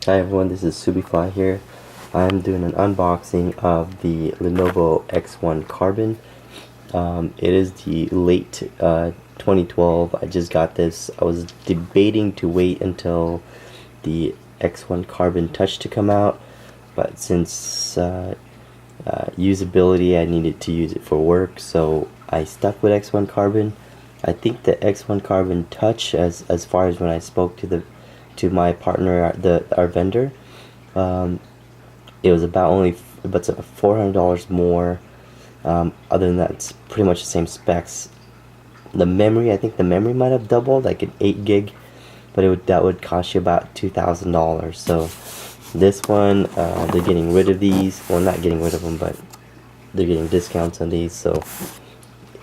Hi everyone, this is Subify here. I'm doing an unboxing of the Lenovo X1 Carbon. It is the late 2012. I just got this. I was debating to wait until the X1 Carbon Touch to come out, but since usability, I needed to use it for work, so I stuck with X1 Carbon. I think the X1 Carbon Touch, as far as when I spoke to my partner, our vendor, it was about $400 more. Other than that, it's pretty much the same specs. The memory, I think the memory might have doubled, like an 8 gig, but that would cost you about $2,000. So this one, they're getting rid of these. Well, not getting rid of them, but they're getting discounts on these, so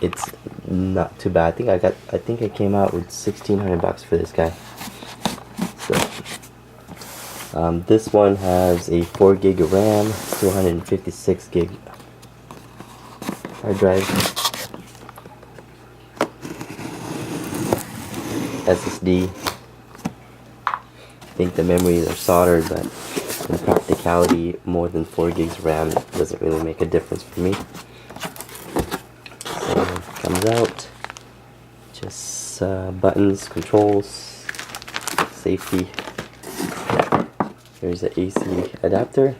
it's not too bad. I think I came out with $1,600 for this guy. So this one has a 4 gig of RAM, 256 gig hard drive, SSD. I think the memories are soldered, but in practicality, more than 4 gigs RAM doesn't really make a difference for me. So it comes out, just buttons, controls, safety. There's an AC adapter.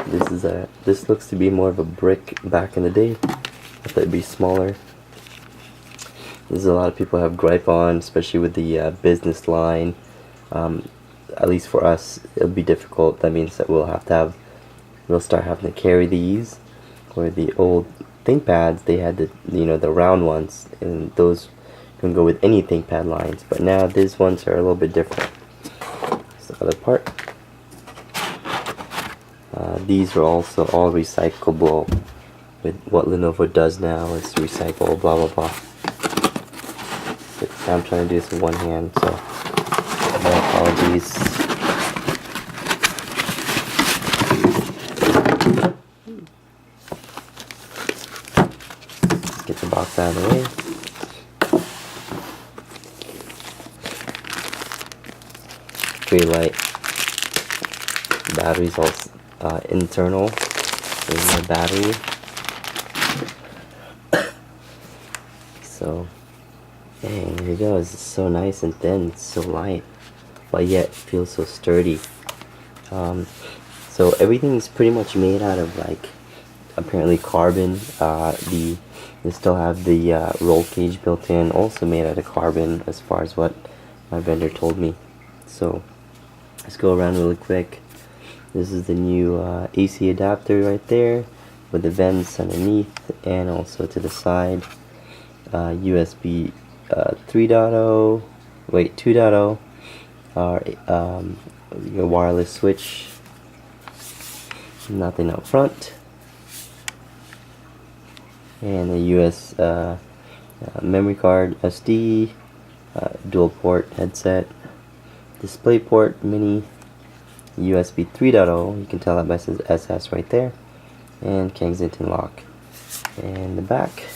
This looks to be more of a brick back in the day. I thought it'd be smaller. This is a lot of people have gripe on, especially with the business line. At least for us, it'll be difficult. That means that we'll start having to carry these. Where the old ThinkPads, they had the round ones, and those can go with any ThinkPad lines. But now these ones are a little bit different. That's the other part. These are also all recyclable. With what Lenovo does now, it's recycle, blah blah blah. But I'm trying to do this with one hand, so my apologies. Let's get the box out of the way. Pretty light. Battery's all internal in the battery. So, dang, here you go. It's so nice and thin. It's so light, but yet feels so sturdy. So everything's pretty much made out of, like, apparently carbon. They still have the roll cage built in, also made out of carbon, as far as what my vendor told me. So let's go around really quick. This is the new AC adapter right there, with the vents underneath and also to the side. USB 3.0, wait, 2.0, your wireless switch. Nothing up front. And a US memory card, SD, dual port headset, display port, mini, USB 3.0, you can tell that by says SS right there, and Kensington lock. And the back,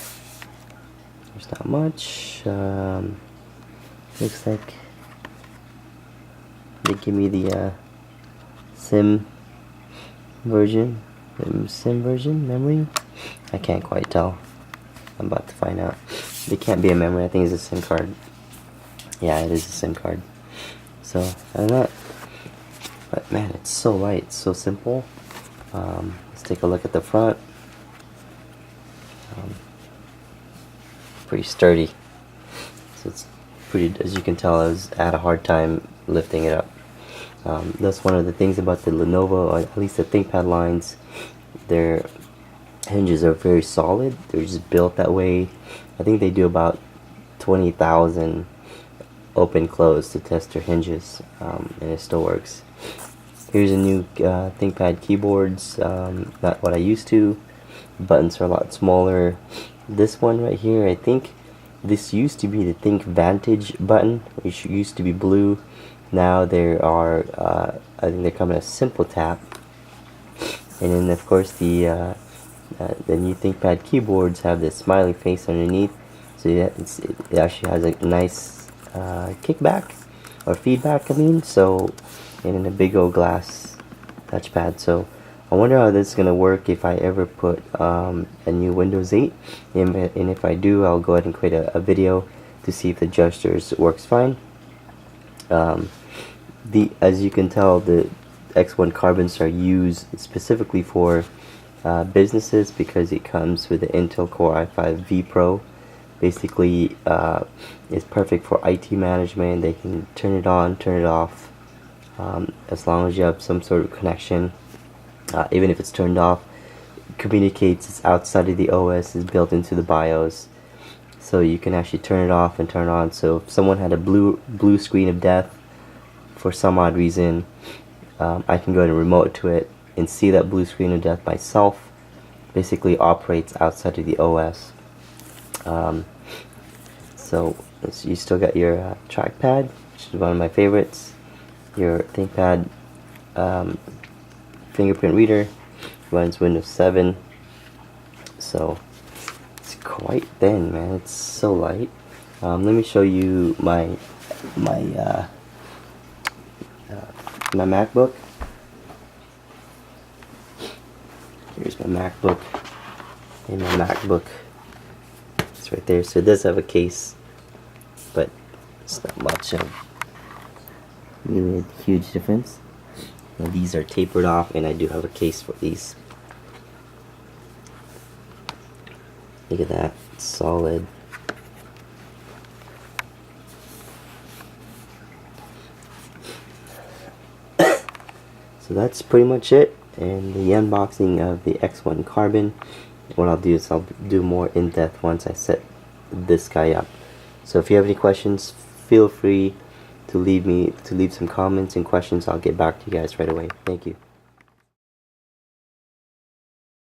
there's not much. Looks like they give me the SIM version, memory. I can't quite tell. I'm about to find out. It can't be a memory. I think it's a SIM card. Yeah, it is a SIM card. So, other than that, but man, it's so light, it's so simple. Let's take a look at the front. Pretty sturdy. So it's pretty, as you can tell, I had a hard time lifting it up. That's one of the things about the Lenovo, or at least the ThinkPad lines. Their hinges are very solid. They're just built that way. I think they do about 20,000 open close to test their hinges, and it still works. Here's a new ThinkPad keyboards, not what I used to. Buttons are a lot smaller. This one right here, I think this used to be the ThinkVantage button, which used to be blue. Now there are, I think they're coming as simple tap. And then of course the new ThinkPad keyboards have this smiley face underneath, so it actually has a nice kickback or feedback. So and in a big old glass touchpad. So I wonder how this is gonna work if I ever put a new Windows 8, and if I do, I'll go ahead and create a video to see if the gestures works fine. As you can tell, the X1 Carbons are used specifically for businesses because it comes with the Intel Core i5 vPro. Basically, it's perfect for IT management. They can turn it on, turn it off, as long as you have some sort of connection. Even if it's turned off, it communicates. It's outside of the OS. It's built into the BIOS, so you can actually turn it off and turn it on. So if someone had a blue screen of death for some odd reason, I can go ahead and remote to it and see that blue screen of death myself. Basically operates outside of the OS. So you still got your trackpad, which is one of my favorites, your ThinkPad fingerprint reader, runs Windows 7, so it's quite thin, man. It's so light. Let me show you my MacBook. Here's my MacBook, and my MacBook, it's right there. So it does have a case, but it's not much of really a huge difference. Now these are tapered off, and I do have a case for these. Look at that, it's solid. So that's pretty much it, and the unboxing of the X1 Carbon. What I'll do is I'll do more in depth once I set this guy up. So if you have any questions, feel free to leave some comments and questions. I'll get back to you guys right away. Thank you.